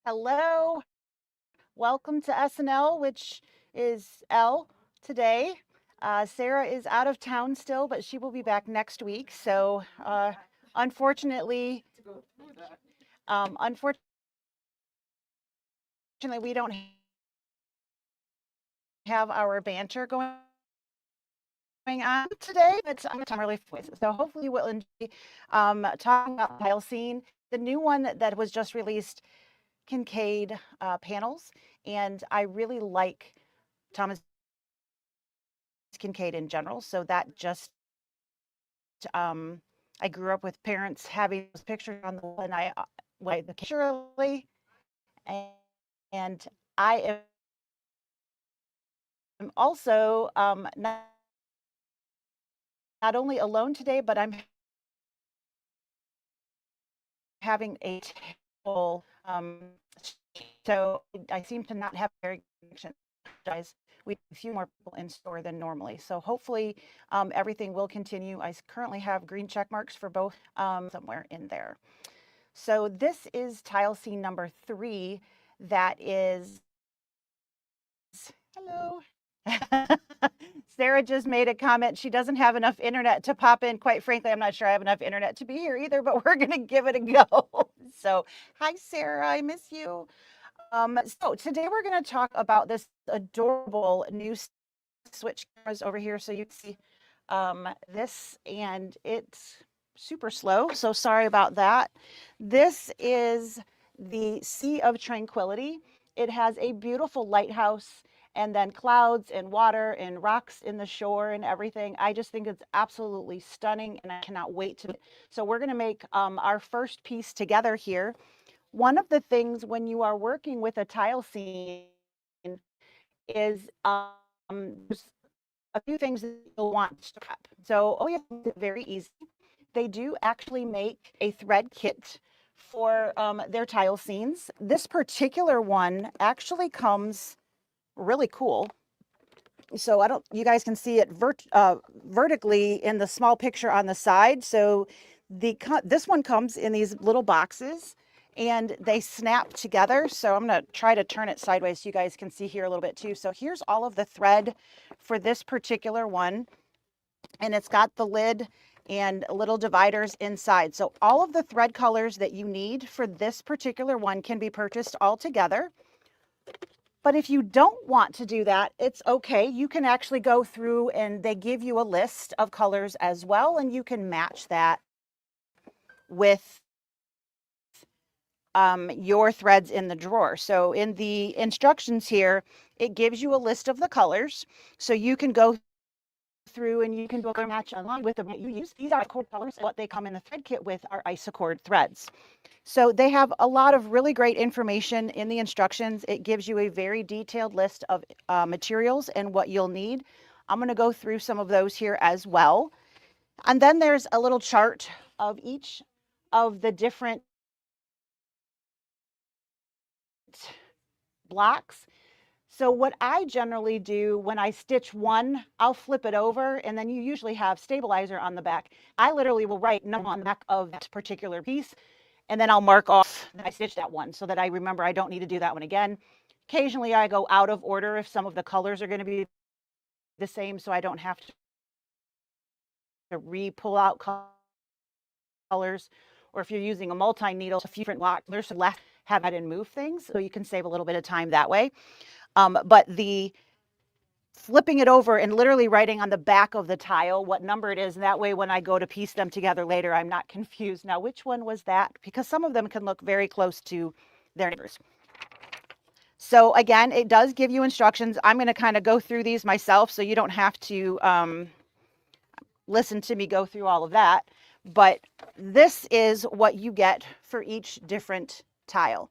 Hello, welcome to SNL, which is L today. Sarah is out of town still, but she will be back next week. So, unfortunately, unfortunately, we don't have our banter going on today, but I'm really so hopefully you will enjoy talking about the tile scene. The new one that was just released, Kincaid panels, and I really like Thomas Kincaid in general. So that just I grew up with parents having those pictures on the wall, and I like the surely, and, and I am also not only alone today, but I'm having a table. So I seem to not have very connection. We have a few more people in store than normally. So hopefully everything will continue. I currently have green check marks for both somewhere in there. So this is tile scene number 3 that is, hello. Sarah just made a comment. She doesn't have enough internet to pop in. Quite frankly, I'm not sure I have enough internet to be here either, but we're going to give it a go. So, hi, Sarah. I miss you. So today we're going to talk about this adorable new switch cameras over here. So you can see this, and it's super slow. So sorry about that. This is the Sea of Tranquility. It has a beautiful lighthouse and then clouds and water and rocks in the shore and everything. I just think it's absolutely stunning, and I cannot wait to. So we're going to make our first piece together here. One of the things when you are working with a tile scene is there's a few things that you'll want to prep. So OESD is very easy. They do actually make a thread kit for their tile scenes. This particular one actually comes really cool. So you guys can see it vertically in the small picture on the side. So this one comes in these little boxes, and they snap together. So I'm going to try to turn it sideways so you guys can see here a little bit too. So here's all of the thread for this particular one, and it's got the lid and little dividers inside. So all of the thread colors that you need for this particular one can be purchased all together. But if you don't want to do that, it's okay. You can actually go through and they give you a list of colors as well, and you can match that with your threads in the drawer. So in the instructions here, it gives you a list of the colors. So you can go through and you can do a match online with them that you use. These are cord colors. What they come in the thread kit with are isocord threads. So they have a lot of really great information in the instructions. It gives you a very detailed list of materials and what you'll need. I'm going to go through some of those here as well. And then there's a little chart of each of the different blocks. So what I generally do when I stitch one, I'll flip it over, and then you usually have stabilizer on the back. I literally will write number on the back of that particular piece, and then I'll mark off that I stitched that one so that I remember I don't need to do that one again. Occasionally I go out of order if some of the colors are going to be the same, so I don't have to re-pull out colors. Or if you're using a multi-needle, a few different colors, less have that and move things, so you can save a little bit of time that way. But the flipping it over and literally writing on the back of the tile what number it is, and that way when I go to piece them together later, I'm not confused. Now, which one was that? Because some of them can look very close to their neighbors. So again, it does give you instructions. I'm going to kind of go through these myself, so you don't have to listen to me go through all of that. But this is what you get for each different tile.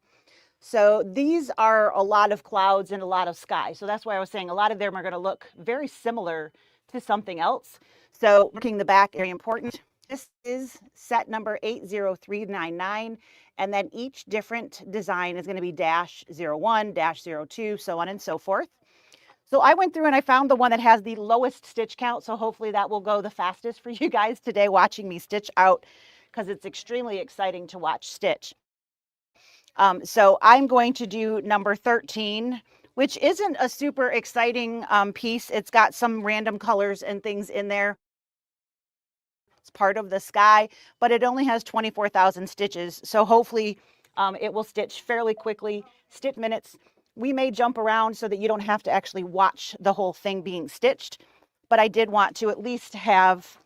So these are a lot of clouds and a lot of sky. So that's why I was saying a lot of them are going to look very similar to something else. So marking the back, very important. This is set number 80399. And then each different design is going to be -01, -02, so on and so forth. So I went through and I found the one that has the lowest stitch count. So hopefully that will go the fastest for you guys today watching me stitch out, because it's extremely exciting to watch stitch. So I'm going to do number 13, which isn't a super exciting piece. It's got some random colors and things in there. It's part of the sky, but it only has 24,000 stitches. So hopefully it will stitch fairly quickly, stitch minutes. We may jump around so that you don't have to actually watch the whole thing being stitched, but I did want to at least have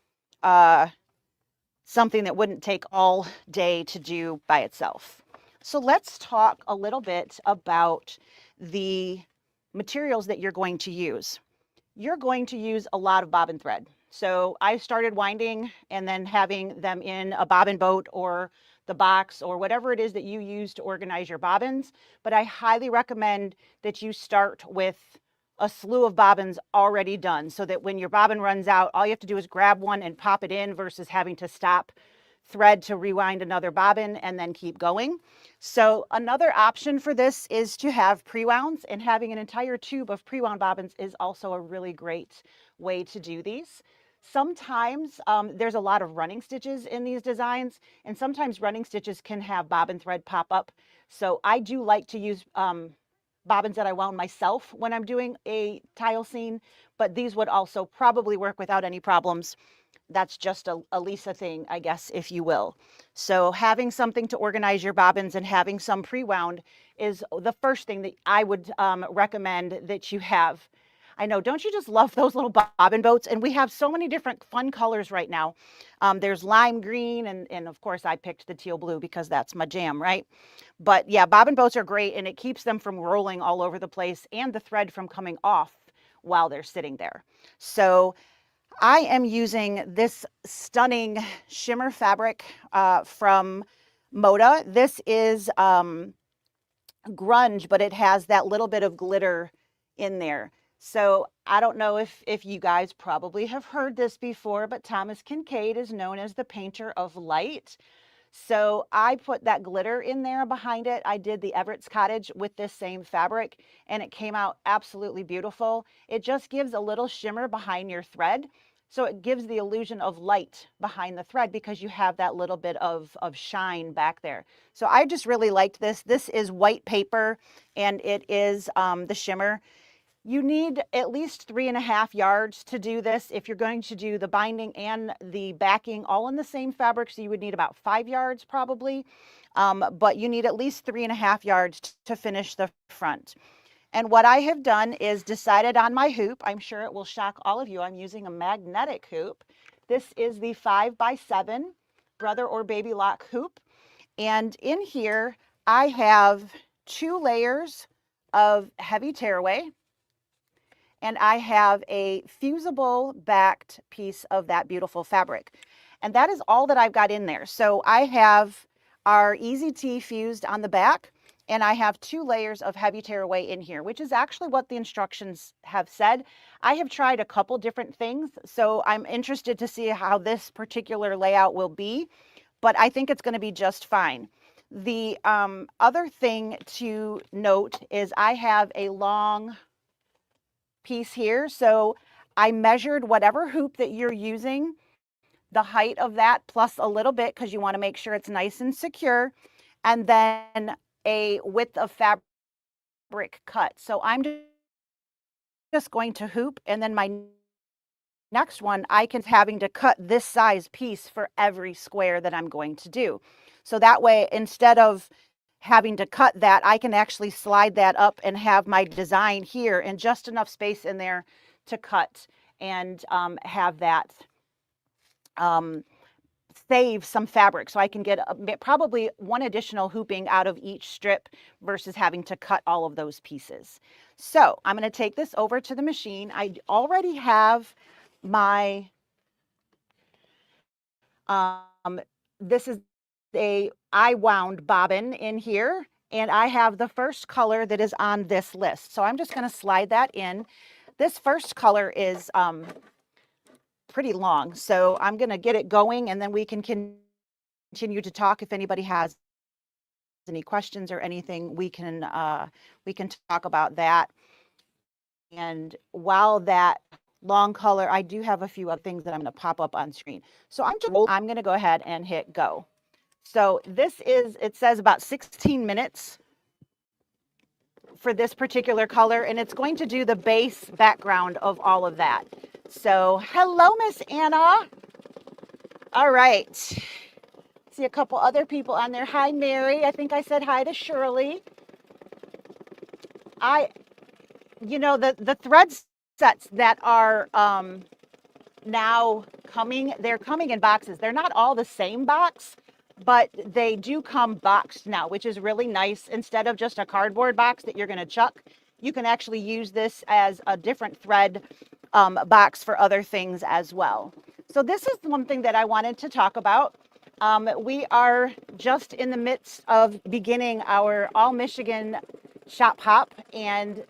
something that wouldn't take all day to do by itself. So let's talk a little bit about the materials that you're going to use. You're going to use a lot of bobbin thread. So I started winding and then having them in a bobbin boat or the box or whatever it is that you use to organize your bobbins. But I highly recommend that you start with a slew of bobbins already done so that when your bobbin runs out, all you have to do is grab one and pop it in versus having to stop thread to rewind another bobbin and then keep going. So another option for this is to have pre-wounds, and having an entire tube of pre-wound bobbins is also a really great way to do these. Sometimes there's a lot of running stitches in these designs, and sometimes running stitches can have bobbin thread pop up. So I do like to use bobbins that I wound myself when I'm doing a tile scene, but these would also probably work without any problems. That's just a Lisa thing, I guess, if you will. So having something to organize your bobbins and having some pre-wound is the first thing that I would recommend that you have. I know, don't you just love those little bobbin boats? And we have so many different fun colors right now. There's lime green, and of course I picked the teal blue because that's my jam, right? But yeah, bobbin boats are great, and it keeps them from rolling all over the place and the thread from coming off while they're sitting there. So I am using this stunning shimmer fabric from Moda. This is grunge, but it has that little bit of glitter in there. So I don't know if you guys probably have heard this before, but Thomas Kincaid is known as the painter of light. So I put that glitter in there behind it. I did the Everett's Cottage with this same fabric, and it came out absolutely beautiful. It just gives a little shimmer behind your thread. So it gives the illusion of light behind the thread because you have that little bit of shine back there. So I just really liked this. This is white paper, and it is the shimmer. You need at least 3.5 yards to do this. If you're going to do the binding and the backing all in the same fabric, so you would need about 5 yards probably. But you need at least 3.5 yards to finish the front. And what I have done is decided on my hoop. I'm sure it will shock all of you. I'm using a magnetic hoop. This is the 5x7 brother or baby lock hoop. And in here, I have 2 layers of heavy tearaway, and I have a fusible backed piece of that beautiful fabric. And that is all that I've got in there. So I have our Easy Tee fused on the back, and I have 2 layers of heavy tearaway in here, which is actually what the instructions have said. I have tried a couple different things, so I'm interested to see how this particular layout will be, but I think it's going to be just fine. The other thing to note is I have a long piece here. So I measured whatever hoop that you're using, the height of that plus a little bit because you want to make sure it's nice and secure, and then a width of fabric cut. So I'm just going to hoop, and then my next one, I can having to cut this size piece for every square that I'm going to do. So that way, instead of having to cut that, I can actually slide that up and have my design here and just enough space in there to cut and have that save some fabric. So I can get probably 1 additional hooping out of each strip versus having to cut all of those pieces. So I'm going to take this over to the machine. I already have my, this is a I wound bobbin in here, and I have the first color that is on this list. So I'm just going to slide that in. This first color is pretty long, so I'm going to get it going, and then we can continue to talk. If anybody has any questions or anything, we can talk about that. And while that long color, I do have a few other things that I'm going to pop up on screen. So I'm going to go ahead and hit go. So this is, it says about 16 minutes for this particular color, and it's going to do the base background of all of that. So hello, Miss Anna. All right. See a couple other people on there. Hi, Mary. I think I said hi to Shirley. The thread sets that are now coming, they're coming in boxes. They're not all the same box, but they do come boxed now, which is really nice. Instead of just a cardboard box that you're going to chuck, you can actually use this as a different thread box for other things as well. So this is one thing that I wanted to talk about. We are just in the midst of beginning our All Michigan Shop Hop, and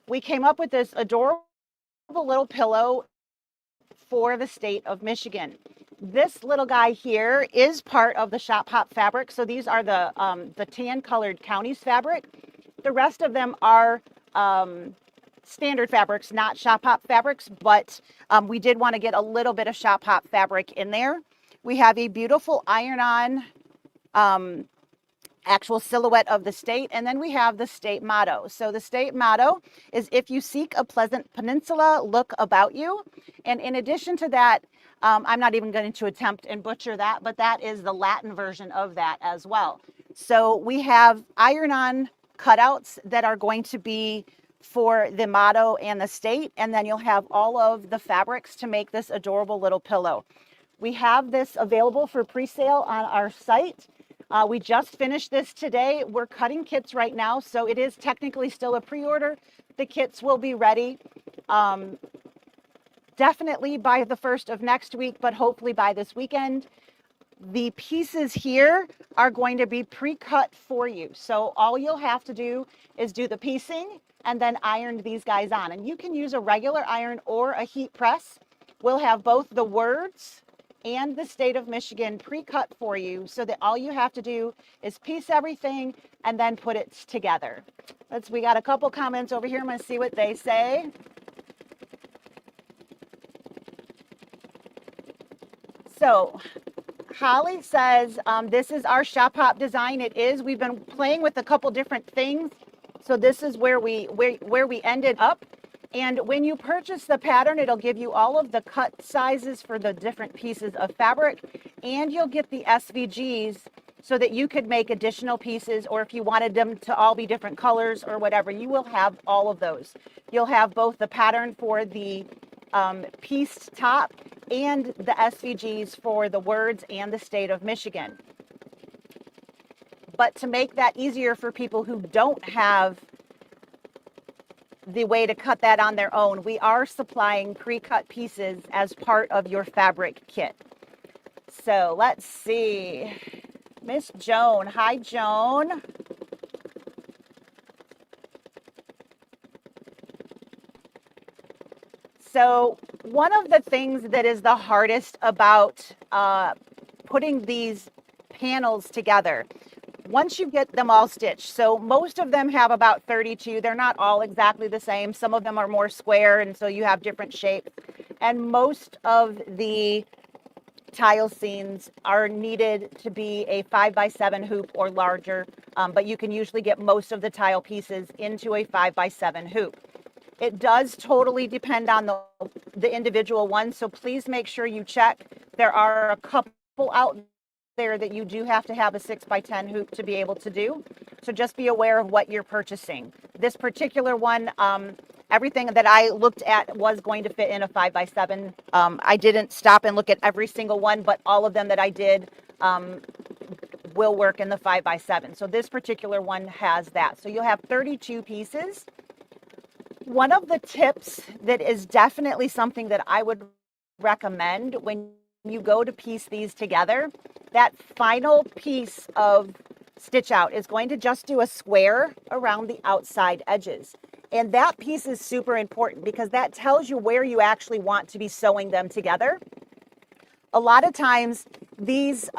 we came up with this adorable little pillow for the state of Michigan. This little guy here is part of the Shop Hop fabric. So these are the tan colored counties fabric. The rest of them are standard fabrics, not Shop Hop fabrics, but we did want to get a little bit of Shop Hop fabric in there. We have a beautiful iron-on actual silhouette of the state, and then we have the state motto. So the state motto is, if you seek a pleasant peninsula, look about you. And in addition to that, I'm not even going to attempt and butcher that, but that is the Latin version of that as well. So we have iron-on cutouts that are going to be for the motto and the state, and then you'll have all of the fabrics to make this adorable little pillow. We have this available for pre-sale on our site. We just finished this today. We're cutting kits right now, so it is technically still a pre-order. The kits will be ready definitely by the 1st of next week, but hopefully by this weekend. The pieces here are going to be pre-cut for you. So all you'll have to do is do the piecing and then iron these guys on. And you can use a regular iron or a heat press. We'll have both the words and the state of Michigan pre-cut for you, so that all you have to do is piece everything and then put it together. We got a couple comments over here. I'm going to see what they say. So Holly says, this is our Shop Hop design. It is. We've been playing with a couple different things. So this is where we ended up. And when you purchase the pattern, it'll give you all of the cut sizes for the different pieces of fabric, and you'll get the SVGs so that you could make additional pieces, or if you wanted them to all be different colors or whatever, you will have all of those. You'll have both the pattern for the pieced top and the SVGs for the words and the state of Michigan. But to make that easier for people who don't have the way to cut that on their own, we are supplying pre-cut pieces as part of your fabric kit. So let's see. Miss Joan. Hi, Joan. So one of the things that is the hardest about putting these panels together, once you get them all stitched, so most of them have about 32. They're not all exactly the same. Some of them are more square, and so you have different shapes. And most of the tile seams are needed to be a 5x7 hoop or larger, but you can usually get most of the tile pieces into a 5x7 hoop. It does totally depend on the individual one, so please make sure you check. There are a couple out there that you do have to have a 6x10 hoop to be able to do. So just be aware of what you're purchasing. This particular one, everything that I looked at was going to fit in a 5x7. I didn't stop and look at every single one, but all of them that I did will work in the 5x7. So this particular one has that. So you'll have 32 pieces. One of the tips that is definitely something that I would recommend when you go to piece these together, that final piece of stitch out is going to just do a square around the outside edges. And that piece is super important because that tells you where you actually want to be sewing them together. A lot of times these,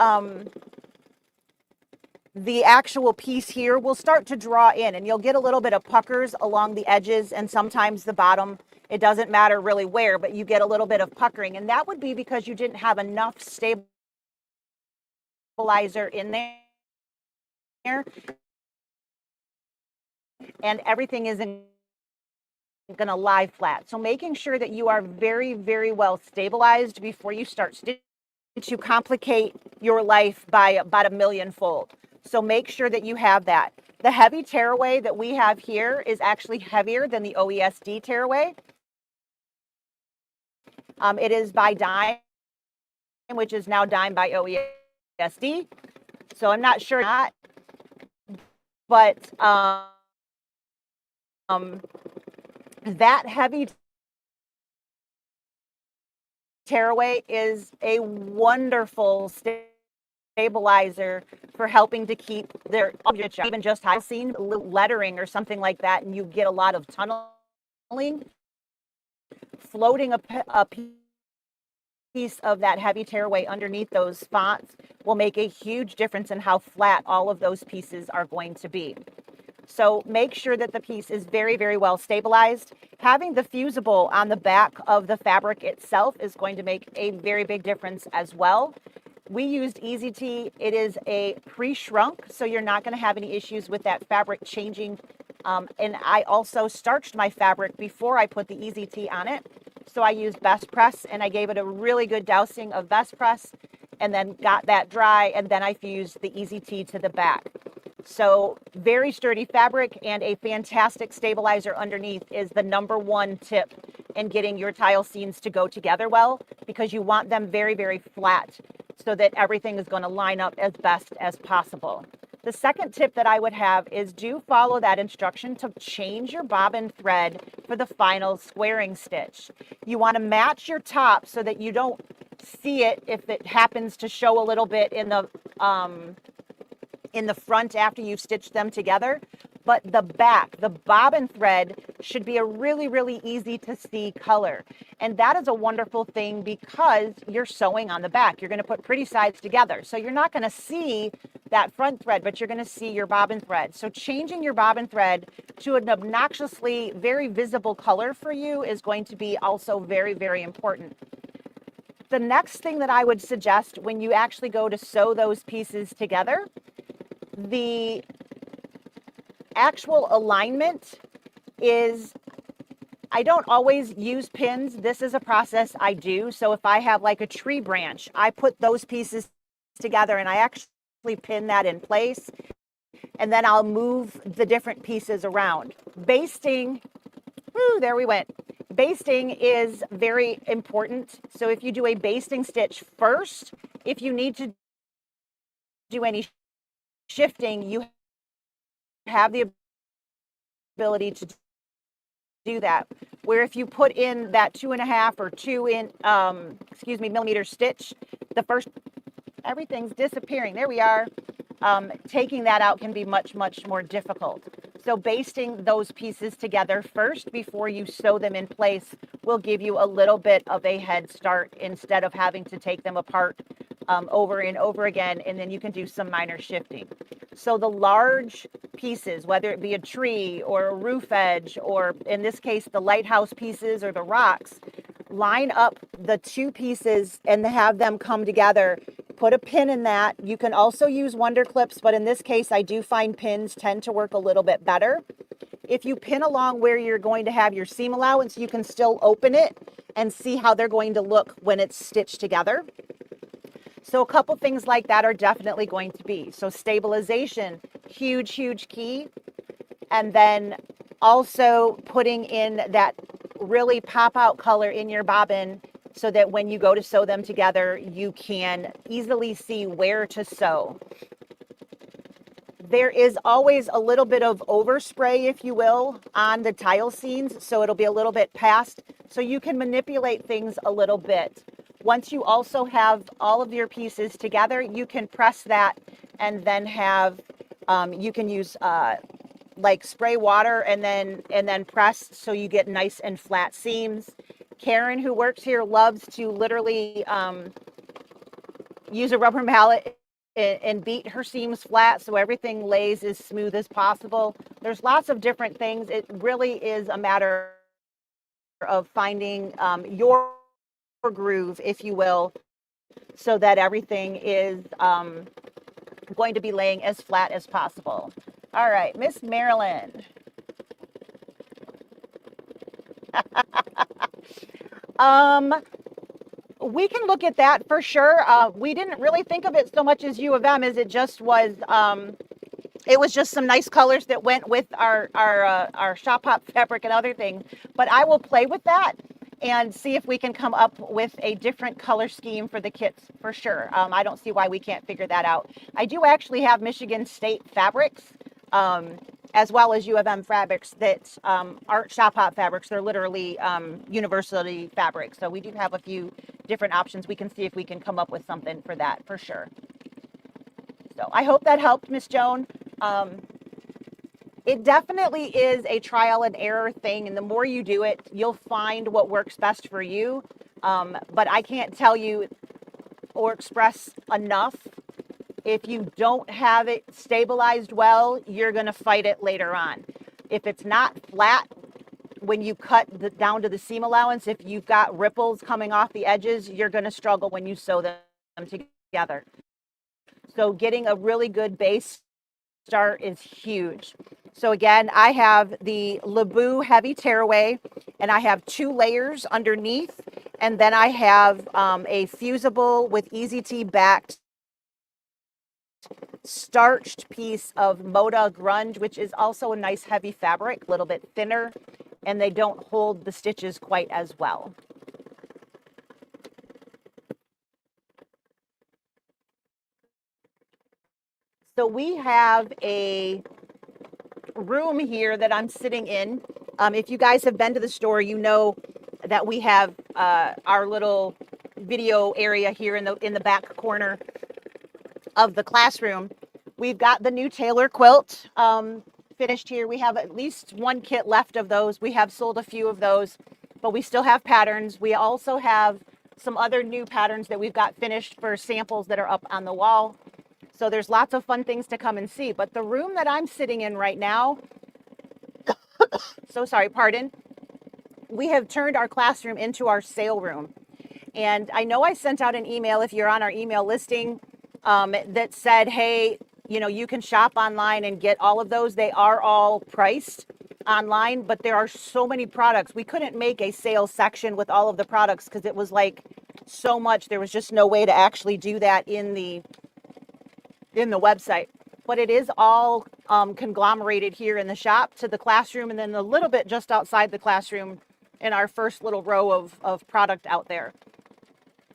the actual piece here will start to draw in, and you'll get a little bit of puckers along the edges, and sometimes the bottom. It doesn't matter really where, but you get a little bit of puckering, and that would be because you didn't have enough stable stabilizer in there, and everything isn't going to lie flat. So making sure that you are very, very well stabilized before you start stitching to complicate your life by about a millionfold. So make sure that you have that. The heavy tearaway that we have here is actually heavier than the OESD tearaway. It is by Dime, which is now Dime by OESD. So I'm not sure not, but that heavy tearaway is a wonderful stabilizer for helping to keep their object, even just I've seen lettering or something like that, and you get a lot of tunneling. Floating a piece of that heavy tearaway underneath those fonts will make a huge difference in how flat all of those pieces are going to be. So make sure that the piece is very, very well stabilized. Having the fusible on the back of the fabric itself is going to make a very big difference as well. We used Easy Tee. It is a pre-shrunk, so you're not going to have any issues with that fabric changing. And I also starched my fabric before I put the Easy Tee on it. So I used Best Press, and I gave it a really good dousing of Best Press, and then got that dry, and then I fused the Easy Tee to the back. So very sturdy fabric, and a fantastic stabilizer underneath is the #1 tip in getting your tile scenes to go together well, because you want them very, very flat so that everything is going to line up as best as possible. The second tip that I would have is do follow that instruction to change your bobbin thread for the final squaring stitch. You want to match your top so that you don't see it if it happens to show a little bit in the front after you've stitched them together. But the back, the bobbin thread, should be a really, really easy to see color. And that is a wonderful thing because you're sewing on the back. You're going to put pretty sides together. So you're not going to see that front thread, but you're going to see your bobbin thread. So changing your bobbin thread to an obnoxiously very visible color for you is going to be also very, very important. The next thing that I would suggest when you actually go to sew those pieces together, the actual alignment is, I don't always use pins. This is a process I do. So if I have like a tree branch, I put those pieces together and I actually pin that in place, and then I'll move the different pieces around. Basting, there we went. Basting is very important. So if you do a basting stitch first, if you need to do any shifting, you have the ability to do that. Where if you put in that 2.5 or 2 millimeter stitch, the first, everything's disappearing. There we are. Taking that out can be much, much more difficult. So basting those pieces together first before you sew them in place will give you a little bit of a head start instead of having to take them apart over and over again, and then you can do some minor shifting. So the large pieces, whether it be a tree or a roof edge, or in this case, the lighthouse pieces or the rocks, line up the two pieces and have them come together. Put a pin in that. You can also use Wonder Clips, but in this case, I do find pins tend to work a little bit better. If you pin along where you're going to have your seam allowance, you can still open it and see how they're going to look when it's stitched together. So a couple things like that are definitely going to be. So stabilization, huge, huge key. And then also putting in that really pop out color in your bobbin so that when you go to sew them together, you can easily see where to sew. There is always a little bit of overspray, if you will, on the tile scenes, so it'll be a little bit past, so you can manipulate things a little bit. Once you also have all of your pieces together, you can press that and then have, you can use like spray water and then press so you get nice and flat seams. Karen, who works here, loves to literally use a rubber mallet and beat her seams flat so everything lays as smooth as possible. There's lots of different things. It really is a matter of finding your groove, if you will, so that everything is going to be laying as flat as possible. All right, Miss Marilyn. Um, we can look at that for sure. We didn't really think of it so much as U of M as it was just some nice colors that went with our shop hop fabric and other things. But I will play with that and see if we can come up with a different color scheme for the kits for sure. I don't see why we can't figure that out. I do actually have Michigan State fabrics, as well as U of M fabrics that aren't shop hop fabrics. They're literally university fabrics. So we do have a few different options. We can see if we can come up with something for that for sure. So I hope that helped, Miss Joan. It definitely is a trial and error thing, and the more you do it, you'll find what works best for you. But I can't tell you or express enough. If you don't have it stabilized well, you're going to fight it later on. If it's not flat when you cut down to the seam allowance, if you've got ripples coming off the edges, you're going to struggle when you sew them together. So getting a really good base start is huge. So again, I have the Lebu Heavy Tearaway, and I have 2 layers underneath, and then I have a fusible with Easy Tee backed starched piece of Moda Grunge, which is also a nice heavy fabric, a little bit thinner, and they don't hold the stitches quite as well. So we have a room here that I'm sitting in. If you guys have been to the store, you know that we have our little video area here in the back corner of the classroom. We've got the new Taylor quilt finished here. We have at least 1 kit left of those. We have sold a few of those, but we still have patterns. We also have some other new patterns that we've got finished for samples that are up on the wall. So there's lots of fun things to come and see. But the room that I'm sitting in right now, so sorry, pardon, we have turned our classroom into our sale room. And I know I sent out an email, if you're on our email listing, that said, hey, you know, you can shop online and get all of those. They are all priced online, but there are so many products. We couldn't make a sales section with all of the products because it was like so much. There was just no way to actually do that in the website. But it is all conglomerated here in the shop to the classroom, and then a little bit just outside the classroom in our first little row of product out there.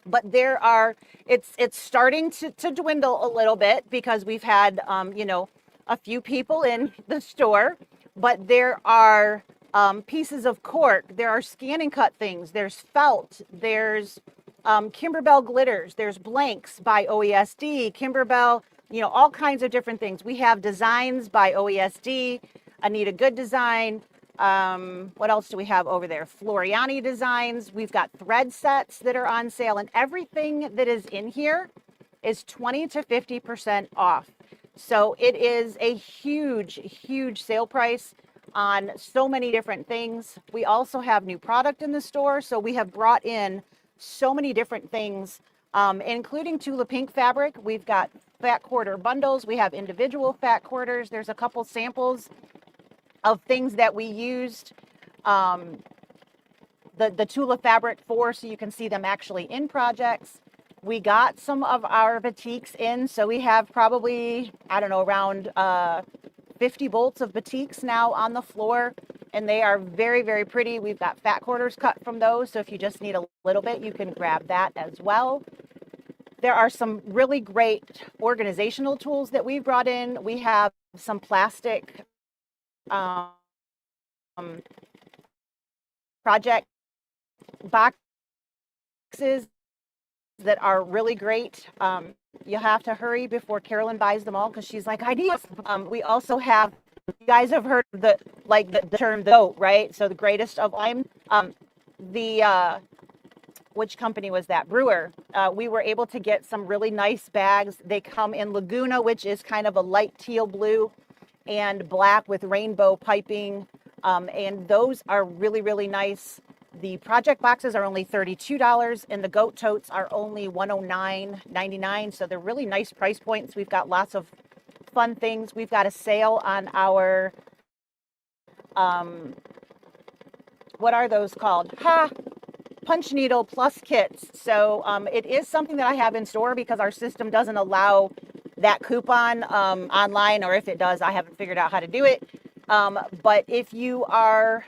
But there are, it's starting to dwindle a little bit because we've had, you know, a few people in the store, but there are pieces of cork, there are scan and cut things, there's felt, there's Kimberbell glitters, there's blanks by OESD, Kimberbell, you know, all kinds of different things. We have designs by OESD, Anita Good Design. What else do we have over there? Floriani designs. We've got thread sets that are on sale, and everything that is in here is 20 to 50% off. So it is a huge, huge sale price on so many different things. We also have new product in the store. So we have brought in so many different things, including Tula Pink fabric. We've got fat quarter bundles. We have individual fat quarters. There's a couple samples of things that we used the Tula fabric for, so you can see them actually in projects. We got some of our batiks in, so we have probably, I don't know, around 50 bolts of batiks now on the floor, and they are very, very pretty. We've got fat quarters cut from those, so if you just need a little bit, you can grab that as well. There are some really great organizational tools that we've brought in. We have some plastic project boxes that are really great. You have to hurry before Carolyn buys them all because she's like, I need. We also have, you guys have heard the term the GOAT, right? So the greatest of lime. Which company was that? Brewer. We were able to get some really nice bags. They come in Laguna, which is kind of a light teal blue, and black with rainbow piping. And those are really, really nice. The project boxes are only $32 and the goat totes are only $109.99. So they're really nice price points. We've got lots of fun things. We've got a sale on our, what are those called? Punch needle plus kits. So it is something that I have in store because our system doesn't allow that coupon online, or if it does, I haven't figured out how to do it. But if you are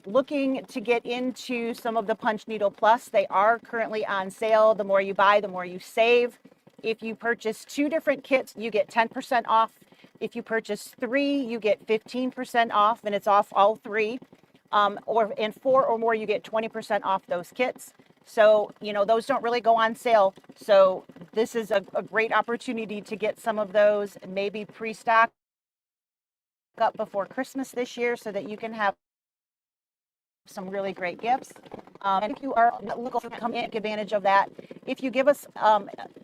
looking to get into some of the punch needle plus, they are currently on sale. The more you buy, the more you save. If you purchase 2 different kits, you get 10% off. If you purchase 3, you get 15% off, and it's off all 3. Or in 4 or more, you get 20% off those kits. So, those don't really go on sale. So this is a great opportunity to get some of those, maybe pre-stock up before Christmas this year so that you can have some really great gifts. And if you are looking to come in, take advantage of that. If you give us,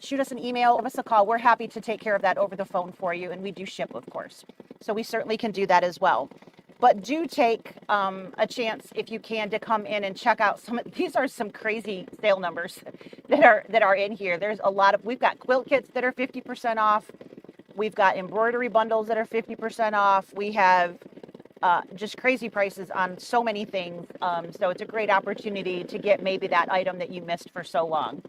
shoot us an email, give us a call, we're happy to take care of that over the phone for you. And we do ship, of course. So we certainly can do that as well. But do take a chance, if you can, to come in and check out these are some crazy sale numbers that are in here. There's a lot of, we've got quilt kits that are 50% off. We've got embroidery bundles that are 50% off. We have just crazy prices on so many things. So it's a great opportunity to get maybe that item that you missed for so long.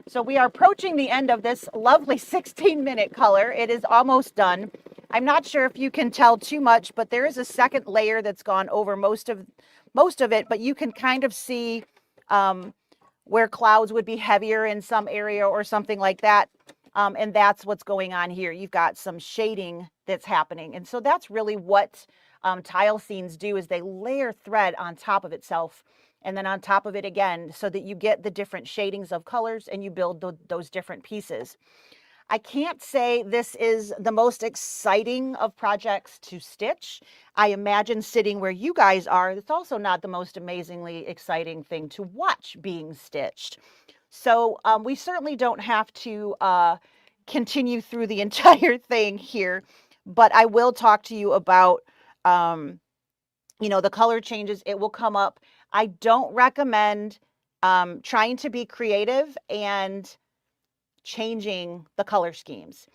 So we are approaching the end of this lovely 16-minute color. It is almost done. I'm not sure if you can tell too much, but there is a second layer that's gone over most of it, but you can kind of see where clouds would be heavier in some area or something like that. And that's what's going on here. You've got some shading that's happening. And so that's really what tile scenes do, is they layer thread on top of itself and then on top of it again, so that you get the different shadings of colors and you build those different pieces. I can't say this is the most exciting of projects to stitch. I imagine sitting where you guys are, it's also not the most amazingly exciting thing to watch being stitched. So we certainly don't have to continue through the entire thing here, but I will talk to you about, the color changes. It will come up. I don't recommend trying to be creative and changing the color schemes.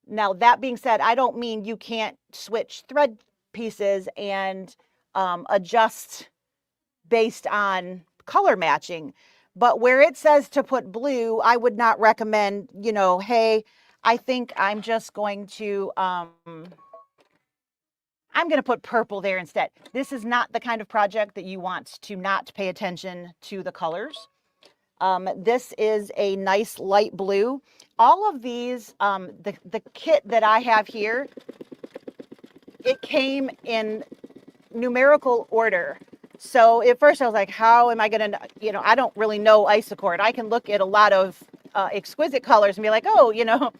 Now, that being said, I don't mean you can't switch thread pieces and adjust based on color matching. But where it says to put blue, I would not recommend, hey, I think I'm just going to, I'm going to put purple there instead. This is not the kind of project that you want to not pay attention to the colors. This is a nice light blue. All of these, the kit that I have here, it came in numerical order. So at first I was like, how am I going to, I don't really know Isocord. I can look at a lot of exquisite colors and be like, oh,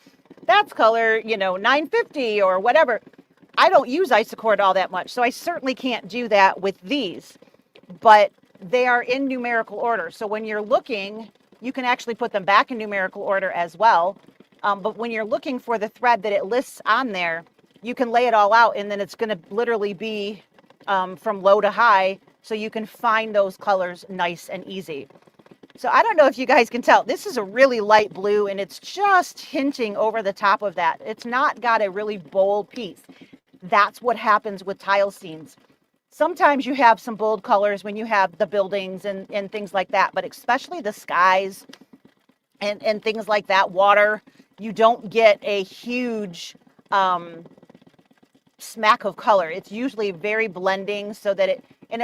that's color, 950 or whatever. I don't use Isocord all that much, so I certainly can't do that with these. But they are in numerical order. So when you're looking, you can actually put them back in numerical order as well. But when you're looking for the thread that it lists on there, you can lay it all out, and then it's going to literally be from low to high, so you can find those colors nice and easy. So I don't know if you guys can tell, this is a really light blue, and it's just hinting over the top of that. It's not got a really bold piece. That's what happens with tile scenes. Sometimes you have some bold colors when you have the buildings and things like that, but especially the skies and things like that, water, you don't get a huge smack of color. It's usually very blending so that it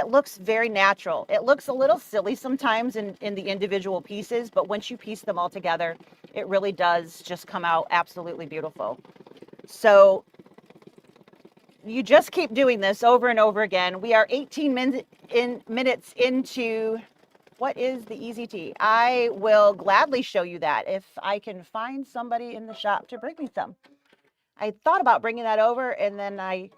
looks very natural. It looks a little silly sometimes in the individual pieces, but once you piece them all together, it really does just come out absolutely beautiful. So you just keep doing this over and over again. We are 18 minutes into, what is the Easy Tea? I will gladly show you that if I can find somebody in the shop to bring me some. I thought about bringing that over, and then I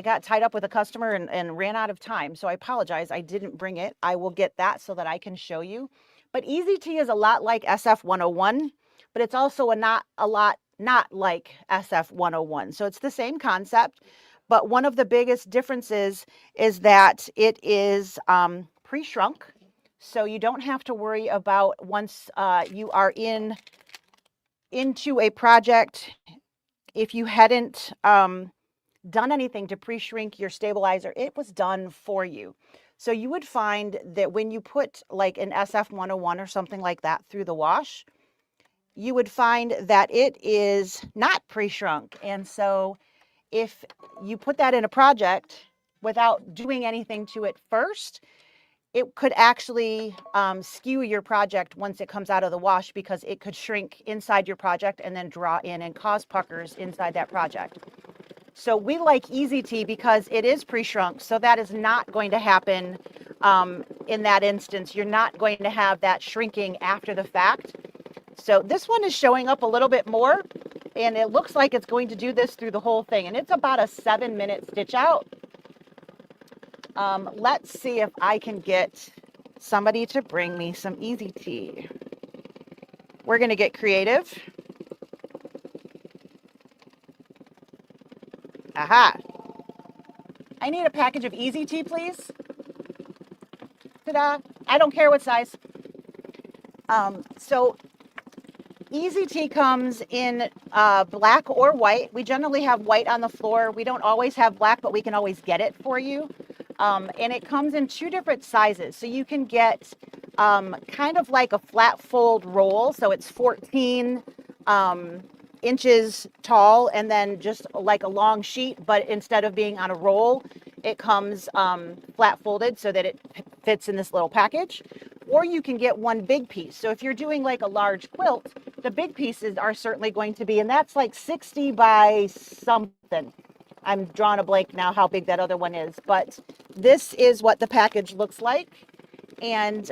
got tied up with a customer and ran out of time. So I apologize. I didn't bring it. I will get that so that I can show you. But Easy Tea is a lot like SF 101, but it's also not like SF 101. So it's the same concept, but one of the biggest differences is that it is pre-shrunk, so you don't have to worry about once you are into a project, if you hadn't done anything to pre-shrink your stabilizer, it was done for you. So you would find that when you put like an SF-101 or something like that through the wash, you would find that it is not pre-shrunk. And so if you put that in a project without doing anything to it first, it could actually skew your project once it comes out of the wash, because it could shrink inside your project and then draw in and cause puckers inside that project. So we like Easy Tea because it is pre-shrunk, so that is not going to happen in that instance. You're not going to have that shrinking after the fact. So this one is showing up a little bit more, and it looks like it's going to do this through the whole thing, and it's about a 7-minute stitch out. Let's see if I can get somebody to bring me some Easy Tea. We're going to get creative. Aha. I need a package of Easy Tea, please. Ta-da. I don't care what size. So Easy Tea comes in black or white. We generally have white on the floor. We don't always have black, but we can always get it for you. And it comes in 2 different sizes. So you can get kind of like a flat fold roll. So it's 14 inches tall, and then just like a long sheet, but instead of being on a roll, it comes flat folded so that it fits in this little package. Or you can get one big piece. So if you're doing like a large quilt, the big pieces are certainly going to be, and that's like 60 by something. I'm drawing a blank now how big that other one is, but this is what the package looks like. And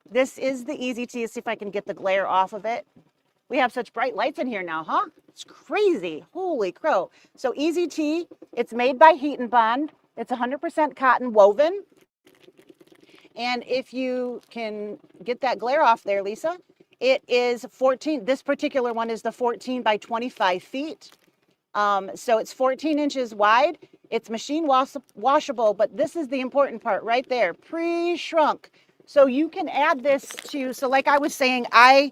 this is the Easy Tea. See if I can get the glare off of it. We have such bright lights in here now, huh? It's crazy. Holy crow. So Easy Tea, it's made by Heat and Bond. It's 100% cotton woven. And if you can get that glare off there, Lisa, it is 14. This particular one is the 14 by 25 feet. So it's 14 inches wide. It's machine washable, but this is the important part right there, pre-shrunk. So you can add this to, so like I was saying, I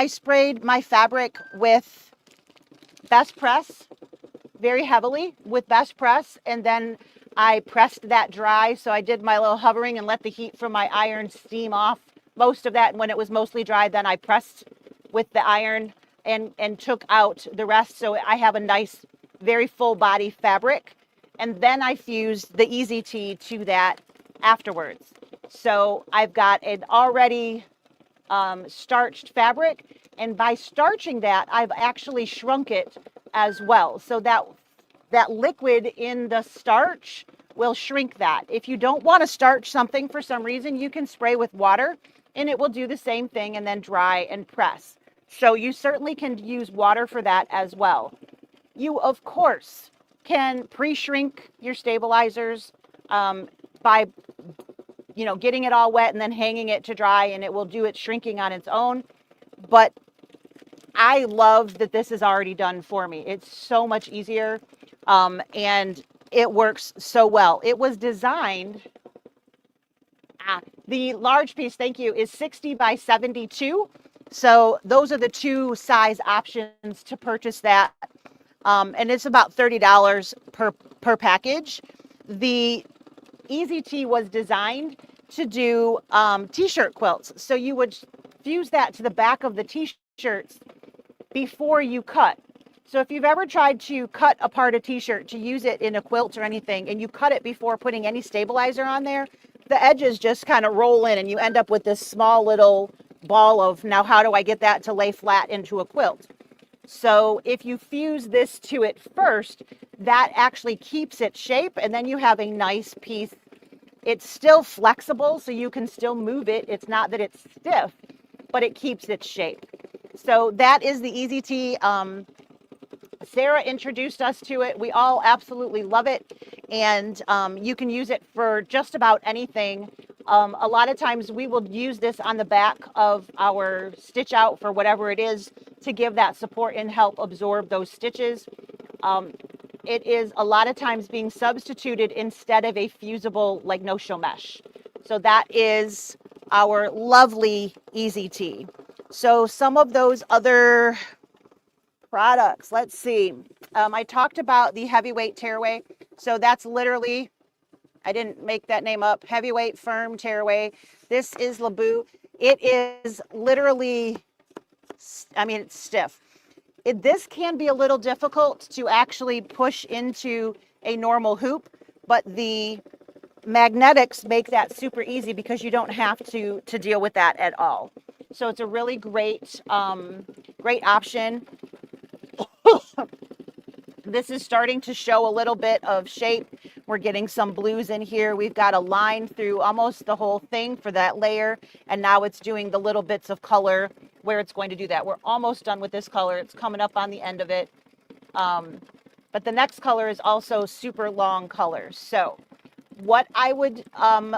sprayed my fabric with Best Press very heavily with Best Press, and then I pressed that dry. So I did my little hovering and let the heat from my iron steam off most of that. And when it was mostly dry, then I pressed with the iron and took out the rest. So I have a nice, very full body fabric. And then I fused the Easy Tea to that afterwards. So I've got an already starched fabric, and by starching that, I've actually shrunk it as well. So that liquid in the starch will shrink that. If you don't want to starch something for some reason, you can spray with water and it will do the same thing, and then dry and press. So you certainly can use water for that as well. You, of course, can pre-shrink your stabilizers by getting it all wet and then hanging it to dry, and it will do its shrinking on its own. But I love that this is already done for me. It's so much easier, and it works so well. It was designed, the large piece, thank you, is 60 by 72. So those are the 2 size options to purchase that. And it's about $30 per package. The Easy Tea was designed to do t-shirt quilts. So you would fuse that to the back of the t-shirts before you cut. So if you've ever tried to cut apart a t-shirt to use it in a quilt or anything, and you cut it before putting any stabilizer on there, the edges just kind of roll in and you end up with this small little ball of, now how do I get that to lay flat into a quilt? So if you fuse this to it first, that actually keeps its shape, and then you have a nice piece. It's still flexible, so you can still move it. It's not that it's stiff, but it keeps its shape. So that is the Easy Tea. Sarah introduced us to it. We all absolutely love it, and you can use it for just about anything. A lot of times we will use this on the back of our stitch out for whatever it is, to give that support and help absorb those stitches. it is a lot of times being substituted instead of a fusible like no-show mesh. So that is our lovely Easy Tee. So some of those other products, let's see. I talked about the heavyweight tearaway. So that's literally, I didn't make that name up, heavyweight firm tearaway. This is Laboo. It is literally, I mean, it's stiff. This can be a little difficult to actually push into a normal hoop, but the magnetics make that super easy because you don't have to deal with that at all. So it's a really great, great option. This is starting to show a little bit of shape. We're getting some blues in here. We've got a line through almost the whole thing for that layer. And now it's doing the little bits of color where it's going to do that. We're almost done with this color. It's coming up on the end of it. But the next color is also super long color. So what I would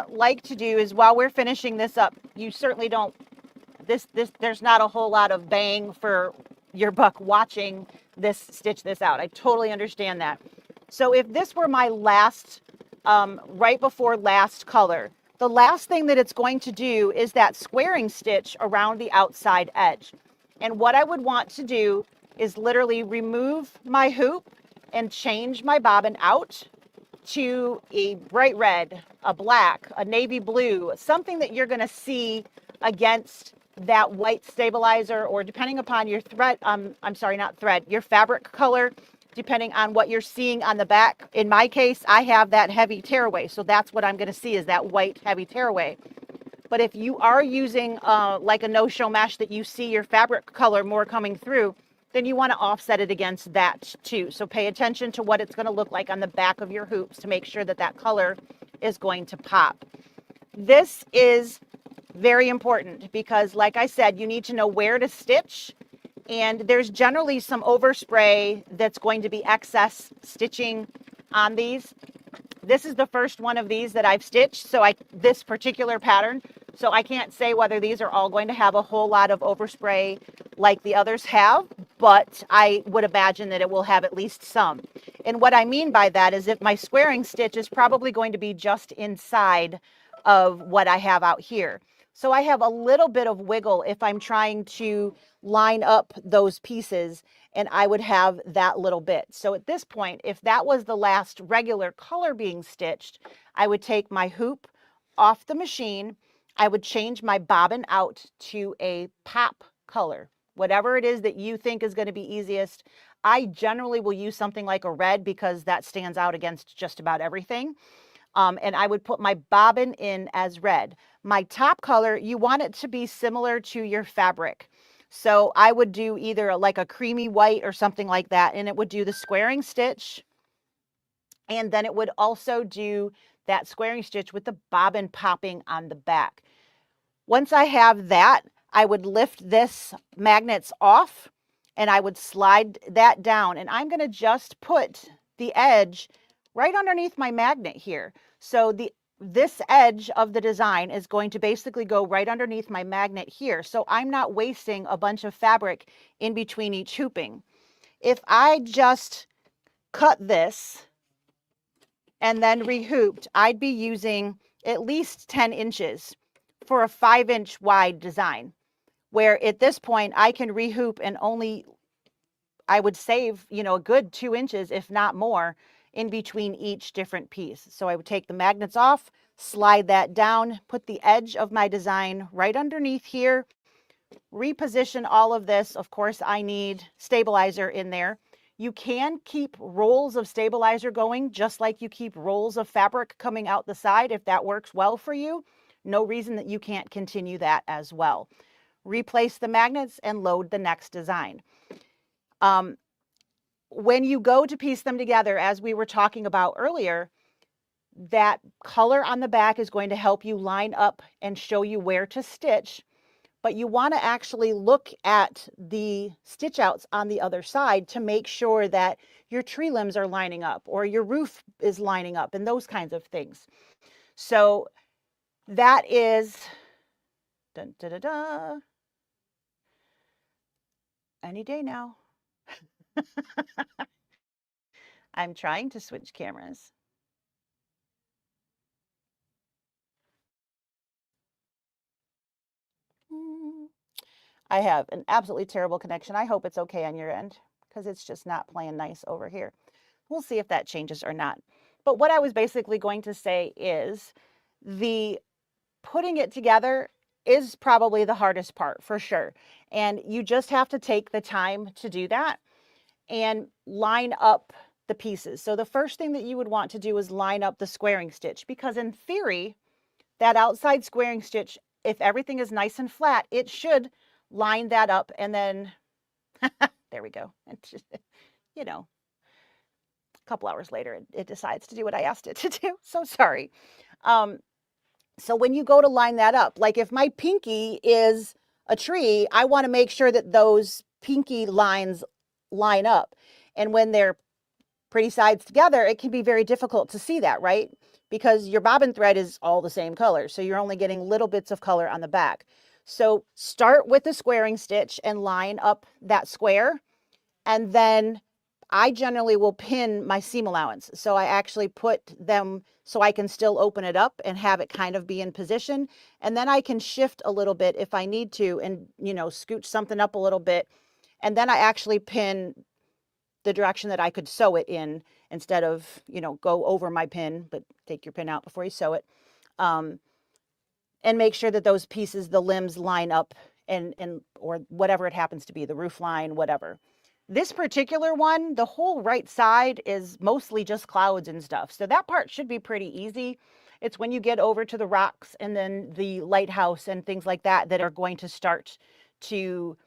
like to do is while we're finishing this up, you certainly don't, there's not a whole lot of bang for your buck watching this stitch this out. I totally understand that. So if this were my last, right before last color, the last thing that it's going to do is that squaring stitch around the outside edge. And what I would want to do is literally remove my hoop and change my bobbin out to a bright red, a black, a navy blue, something that you're going to see against that white stabilizer, or depending upon your thread, I'm sorry, not thread, your fabric color, depending on what you're seeing on the back. In my case, I have that heavy tearaway, so that's what I'm going to see is that white heavy tearaway. But if you are using like a no-show mesh that you see your fabric color more coming through, then you want to offset it against that too. So pay attention to what it's going to look like on the back of your hoops to make sure that that color is going to pop. This is very important because, like I said, you need to know where to stitch. And there's generally some overspray that's going to be excess stitching on these. This is the first one of these that I've stitched, so this particular pattern. So I can't say whether these are all going to have a whole lot of overspray like the others have, but I would imagine that it will have at least some. And what I mean by that is if my squaring stitch is probably going to be just inside of what I have out here. So I have a little bit of wiggle if I'm trying to line up those pieces, and I would have that little bit. So at this point, if that was the last regular color being stitched, I would take my hoop off the machine. I would change my bobbin out to a pop color, whatever it is that you think is going to be easiest. I generally will use something like a red because that stands out against just about everything. And I would put my bobbin in as red. My top color, you want it to be similar to your fabric. So I would do either like a creamy white or something like that, and it would do the squaring stitch. And then it would also do that squaring stitch with the bobbin popping on the back. Once I have that, I would lift this magnets off and I would slide that down. And I'm going to just put the edge right underneath my magnet here. So this edge of the design is going to basically go right underneath my magnet here. So I'm not wasting a bunch of fabric in between each hooping. If I just cut this and then rehooped, I'd be using at least 10 inches for a 5-inch wide design, where at this point I can rehoop and only, I would save, a good 2 inches, if not more, in between each different piece. So I would take the magnets off, slide that down, put the edge of my design right underneath here, reposition all of this. Of course, I need stabilizer in there. You can keep rolls of stabilizer going just like you keep rolls of fabric coming out the side if that works well for you. No reason that you can't continue that as well. Replace the magnets and load the next design. When you go to piece them together, as we were talking about earlier, that color on the back is going to help you line up and show you where to stitch, but you want to actually look at the stitch outs on the other side to make sure that your tree limbs are lining up or your roof is lining up and those kinds of things. So that is dun, da, da, da, any day now. I'm trying to switch cameras. I have an absolutely terrible connection. I hope it's okay on your end because it's just not playing nice over here. We'll see if that changes or not. But what I was basically going to say is the putting it together is probably the hardest part for sure. And you just have to take the time to do that and line up the pieces. So the first thing that you would want to do is line up the squaring stitch, because in theory, that outside squaring stitch, if everything is nice and flat, it should line that up, and then there we go. And just, you know, a couple hours later, it decides to do what I asked it to do. So sorry. So when you go to line that up, like if my pinky is a tree, I want to make sure that those pinky lines line up. And when they're pretty sides together, it can be very difficult to see that, right? Because your bobbin thread is all the same color. So you're only getting little bits of color on the back. So start with the squaring stitch and line up that square. And then I generally will pin my seam allowance. So I actually put them so I can still open it up and have it kind of be in position. And then I can shift a little bit if I need to and, scooch something up a little bit. And then I actually pin the direction that I could sew it in instead of, go over my pin, but take your pin out before you sew it. And make sure that those pieces, the limbs line up and or whatever it happens to be, the roof line, whatever. This particular one, the whole right side is mostly just clouds and stuff. So that part should be pretty easy. It's when you get over to the rocks and then the lighthouse and things like that that are going to start to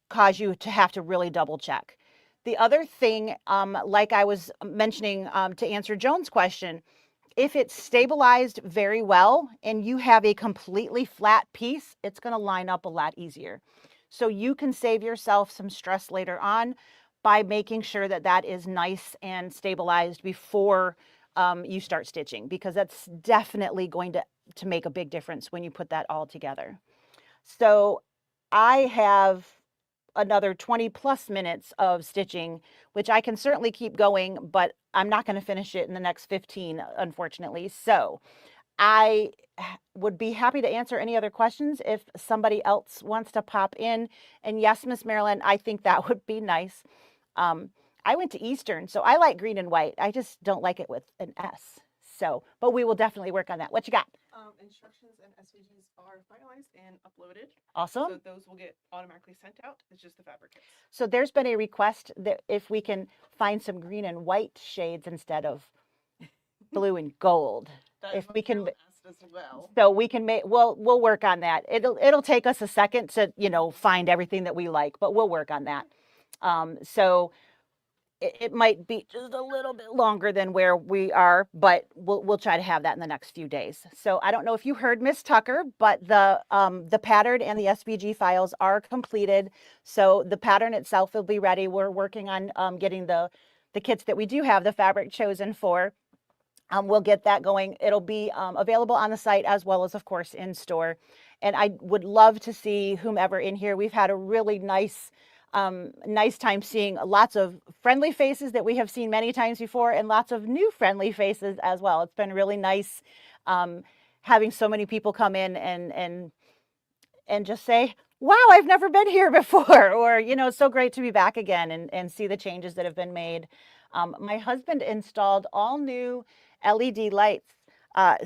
cause you to have to really double check. The other thing, like I was mentioning to answer Joan's question, if it's stabilized very well and you have a completely flat piece, it's going to line up a lot easier. So you can save yourself some stress later on by making sure that that is nice and stabilized before you start stitching, because that's definitely going to make a big difference when you put that all together. So I have another 20 plus minutes of stitching, which I can certainly keep going, but I'm not going to finish it in the next 15, unfortunately. So I would be happy to answer any other questions if somebody else wants to pop in. And yes, Miss Marilyn, I think that would be nice. I went to Eastern, so I like green and white. I just don't like it with an S. So, but we will definitely work on that. What you got? Instructions and SVGs are finalized and uploaded. Awesome. So those will get automatically sent out. It's just the fabric kits. So there's been a request that if we can find some green and white shades instead of blue and gold. If we can, as well. so we can make, we'll work on that. It'll take us a second to, find everything that we like, but we'll work on that. So it might be just a little bit longer than where we are, but we'll try to have that in the next few days. So I don't know if you heard Miss Tucker, but the pattern and the SVG files are completed. So the pattern itself will be ready. We're working on getting the kits that we do have the fabric chosen for. We'll get that going. It'll be available on the site as well as, of course, in store. And I would love to see whomever in here. We've had a really nice time seeing lots of friendly faces that we have seen many times before and lots of new friendly faces as well. It's been really nice having so many people come in and just say, wow, I've never been here before, or, it's so great to be back again and see the changes that have been made. My husband installed all new LED lights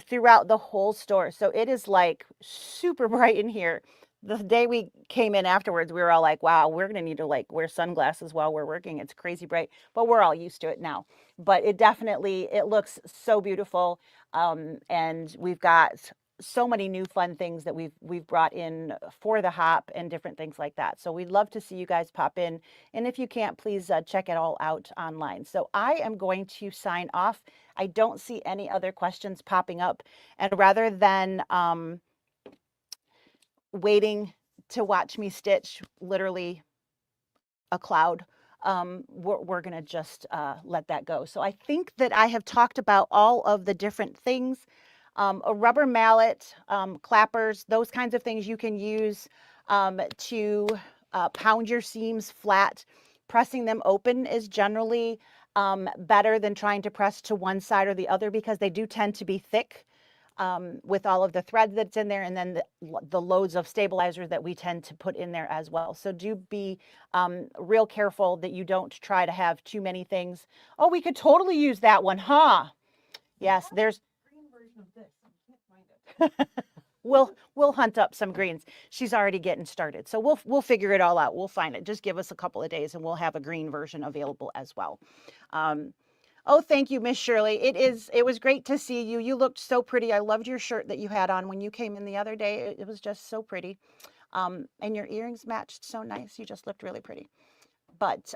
throughout the whole store. So it is like super bright in here. The day we came in afterwards, we were all like, wow, we're going to need to like wear sunglasses while we're working. It's crazy bright, but we're all used to it now. But it looks so beautiful. And we've got so many new fun things that we've brought in for the hop and different things like that. So we'd love to see you guys pop in. And if you can't, please check it all out online. So I am going to sign off. I don't see any other questions popping up. And rather than waiting to watch me stitch literally a cloud, we're going to just let that go. So I think that I have talked about all of the different things. A rubber mallet, clappers, those kinds of things you can use to pound your seams flat. Pressing them open is generally better than trying to press to one side or the other, because they do tend to be thick with all of the thread that's in there, and then the loads of stabilizer that we tend to put in there as well. So do be real careful that you don't try to have too many things. Oh, we could totally use that one, huh? Yes, there's Green version of this. I can't find it. we'll hunt up some greens. She's already getting started, so we'll figure it all out. We'll find it. Just give us a couple of days and we'll have a green version available as well. Oh, thank you, Miss Shirley. It was great to see you. You looked so pretty. I loved your shirt that you had on when you came in the other day. It was just so pretty. And your earrings matched so nice. You just looked really pretty. But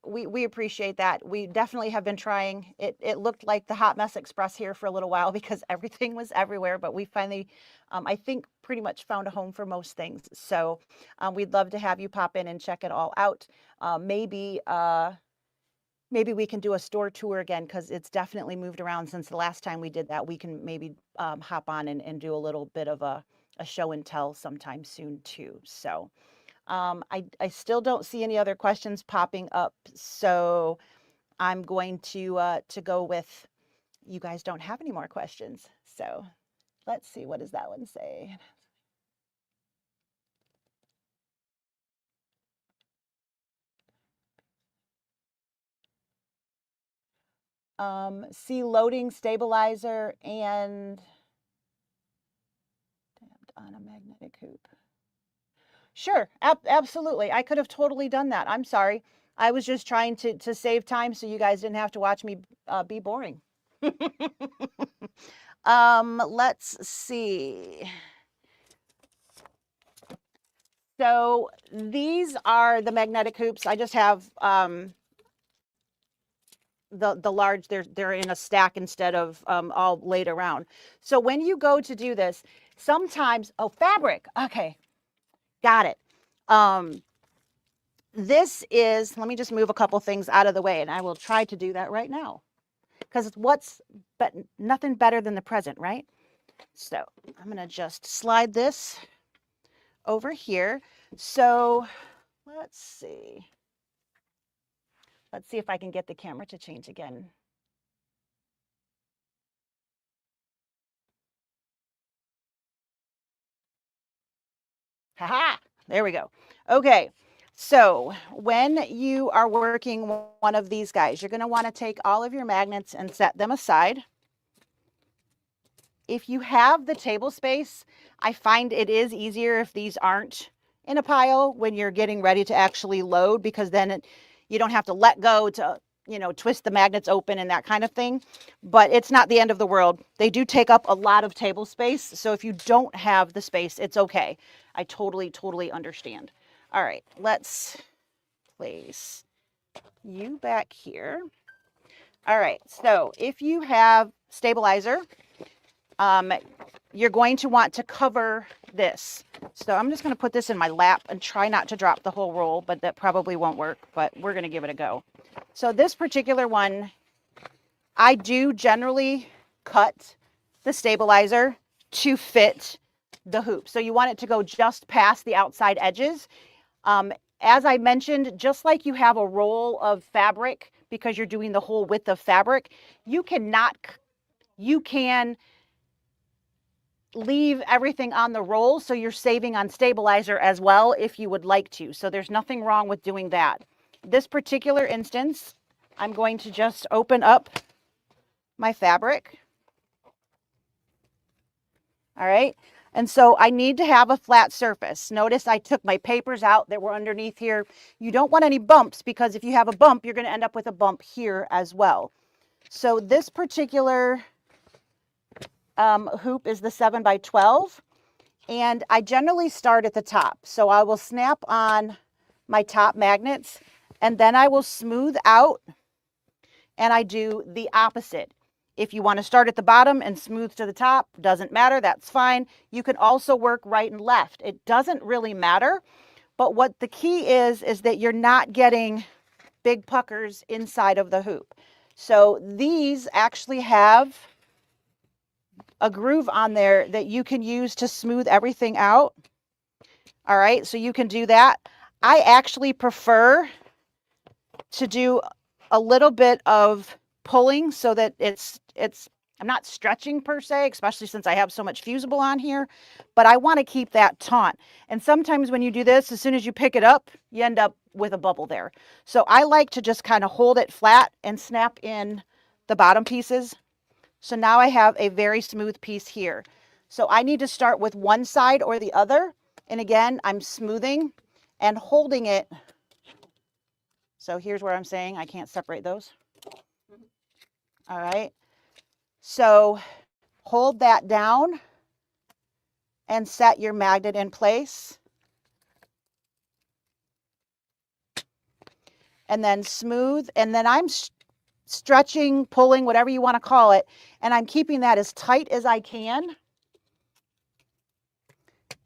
we appreciate that. We definitely have been trying. It looked like the Hot Mess Express here for a little while because everything was everywhere, but we finally, I think, pretty much found a home for most things. So we'd love to have you pop in and check it all out. Maybe we can do a store tour again, because it's definitely moved around since the last time we did that. We can maybe hop on and do a little bit of a show and tell sometime soon too. So I still don't see any other questions popping up, so I'm going to go with, you guys don't have any more questions. So let's see, what does that one say? See loading stabilizer and on a magnetic hoop. Sure, absolutely. I could have totally done that. I'm sorry. I was just trying to save time so you guys didn't have to watch me be boring. Let's see. So these are the magnetic hoops. I just have the large, they're in a stack instead of all laid around. So when you go to do this, sometimes, oh, fabric. Okay, got it. This is, let me just move a couple things out of the way, and I will try to do that right now, because but nothing better than the present, right? So I'm going to just slide this over here. So let's see. Let's see if I can get the camera to change again. Haha, there we go. Okay, so when you are working one of these guys, you're going to want to take all of your magnets and set them aside. If you have the table space, I find it is easier if these aren't in a pile when you're getting ready to actually load, because then you don't have to let go to, twist the magnets open and that kind of thing. But it's not the end of the world. They do take up a lot of table space. So if you don't have the space, it's okay. I totally understand. All right, let's place you back here. All right, so if you have stabilizer, you're going to want to cover this. So I'm just going to put this in my lap and try not to drop the whole roll, but that probably won't work, but we're going to give it a go. So this particular one, I do generally cut the stabilizer to fit the hoop. So you want it to go just past the outside edges. As I mentioned, just like you have a roll of fabric, because you're doing the whole width of fabric, you can leave everything on the roll, so you're saving on stabilizer as well if you would like to. So there's nothing wrong with doing that. This particular instance, I'm going to just open up my fabric. All right. And so I need to have a flat surface. Notice I took my papers out that were underneath here. You don't want any bumps, because if you have a bump, you're going to end up with a bump here as well. So this particular hoop is the 7x12, and I generally start at the top. So I will snap on my top magnets, and then I will smooth out, and I do the opposite. If you want to start at the bottom and smooth to the top, doesn't matter, that's fine. You can also work right and left. It doesn't really matter, but what the key is that you're not getting big puckers inside of the hoop. So these actually have a groove on there that you can use to smooth everything out. All right, so you can do that. I actually prefer to do a little bit of pulling so that I'm not stretching per se, especially since I have so much fusible on here, but I want to keep that taut. And sometimes when you do this, as soon as you pick it up, you end up with a bubble there. So I like to just kind of hold it flat and snap in the bottom pieces. So now I have a very smooth piece here. So I need to start with one side or the other. And again, I'm smoothing and holding it. So here's where I'm saying I can't separate those. All right. So hold that down and set your magnet in place. And then smooth. And then I'm stretching, pulling, whatever you want to call it. And I'm keeping that as tight as I can.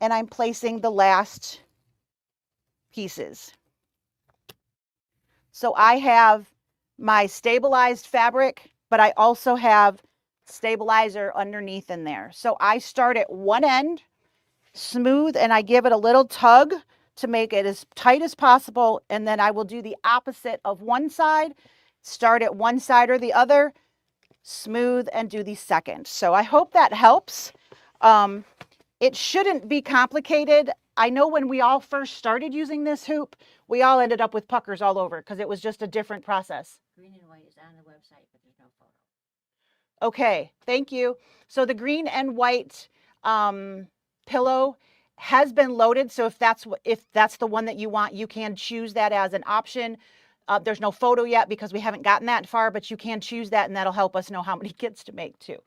And I'm placing the last pieces. So I have my stabilized fabric, but I also have stabilizer underneath in there. So I start at one end, smooth, and I give it a little tug to make it as tight as possible. And then I will do the opposite of one side, start at one side or the other, smooth, and do the second. So I hope that helps. It shouldn't be complicated. I know when we all first started using this hoop, we all ended up with puckers all over because it was just a different process. Green and white is on the website, but there's no photo. Okay, thank you. So the green and white pillow has been loaded. So if that's the one that you want, you can choose that as an option. There's no photo yet because we haven't gotten that far, but you can choose that and that'll help us know how many kits to make too.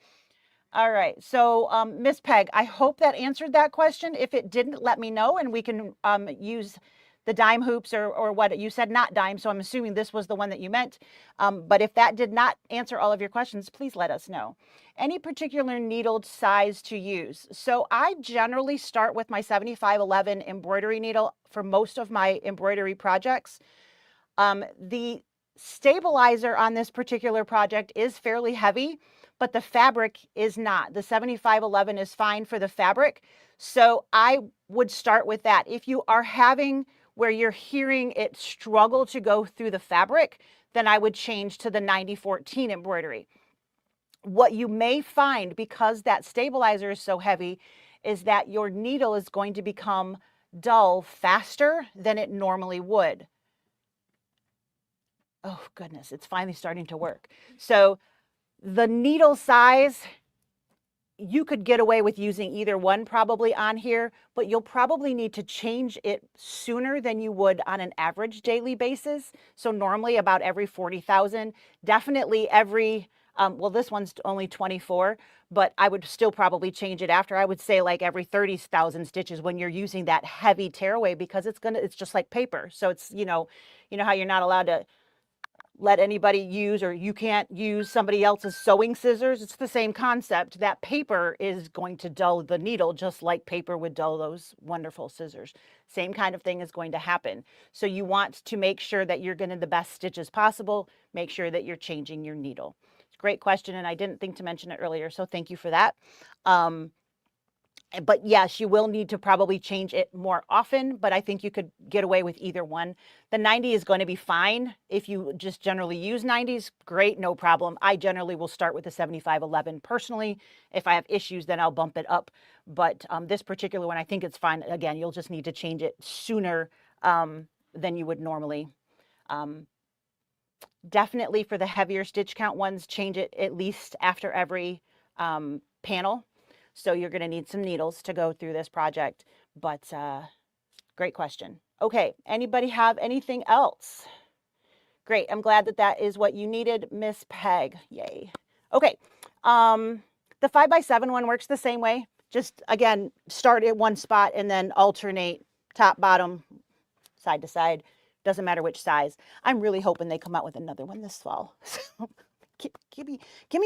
All right, so Miss Peg, I hope that answered that question. If it didn't, let me know and we can use the dime hoops or what you said, not dime. So I'm assuming this was the one that you meant. But if that did not answer all of your questions, please let us know. Any particular needle size to use? So I generally start with my 7511 embroidery needle for most of my embroidery projects. The stabilizer on this particular project is fairly heavy, but the fabric is not. The 7511 is fine for the fabric. So I would start with that. If you are having where you're hearing it struggle to go through the fabric, then I would change to the 9014 embroidery. What you may find, because that stabilizer is so heavy, is that your needle is going to become dull faster than it normally would. Oh goodness, it's finally starting to work. So the needle size, you could get away with using either one probably on here, but you'll probably need to change it sooner than you would on an average daily basis. So normally about every 40,000, definitely every, well, this one's only 24, but I would still probably change it after. I would say like every 30,000 stitches when you're using that heavy tearaway, because it's just like paper. So it's, you know how you're not allowed to let anybody use, or you can't use somebody else's sewing scissors. It's the same concept. That paper is going to dull the needle just like paper would dull those wonderful scissors. Same kind of thing is going to happen. So you want to make sure that you're getting the best stitches possible. Make sure that you're changing your needle. Great question, and I didn't think to mention it earlier, so thank you for that. But yes, you will need to probably change it more often, but I think you could get away with either one. The 90 is going to be fine. If you just generally use 90s, great, no problem. I generally will start with the 7511 personally. If I have issues, then I'll bump it up. But this particular one, I think it's fine. Again, you'll just need to change it sooner than you would normally. Definitely for the heavier stitch count ones, change it at least after every panel. So you're going to need some needles to go through this project, but great question. Okay, anybody have anything else? Great, I'm glad that that is what you needed, Miss Peg. Yay. Okay, the 5x7 one works the same way. Just, again, start at one spot and then alternate top, bottom, side to side. Doesn't matter which size. I'm really hoping they come out with another one this fall. give me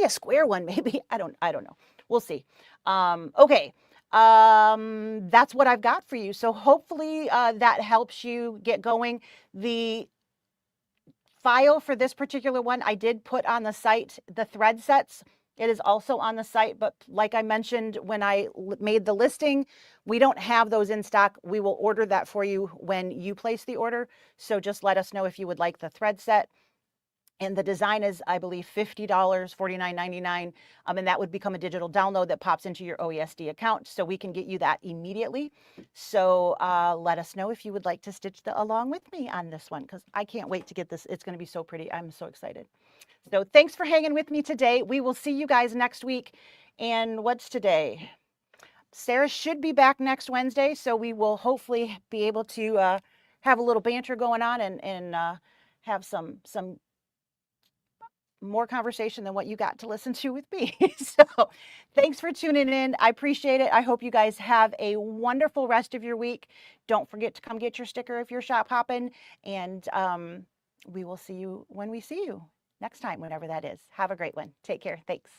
a square one, maybe. I don't know. We'll see. Okay. That's what I've got for you. So hopefully that helps you get going. The file for this particular one, I did put on the site, the thread sets. It is also on the site, but like I mentioned when I made the listing, we don't have those in stock. We will order that for you when you place the order. So just let us know if you would like the thread set. And the design is, I believe, $50, $49.99, and that would become a digital download that pops into your OESD account, so we can get you that immediately. So let us know if you would like to stitch along with me on this one, because I can't wait to get this. It's going to be so pretty. I'm so excited. So thanks for hanging with me today. We will see you guys next week. And what's today? Sarah should be back next Wednesday, so we will hopefully be able to have a little banter going on and have some more conversation than what you got to listen to with me. So thanks for tuning in. I appreciate it. I hope you guys have a wonderful rest of your week. Don't forget to come get your sticker if you're shop hopping, and we will see you when we see you next time, whenever that is. Have a great one. Take care. Thanks.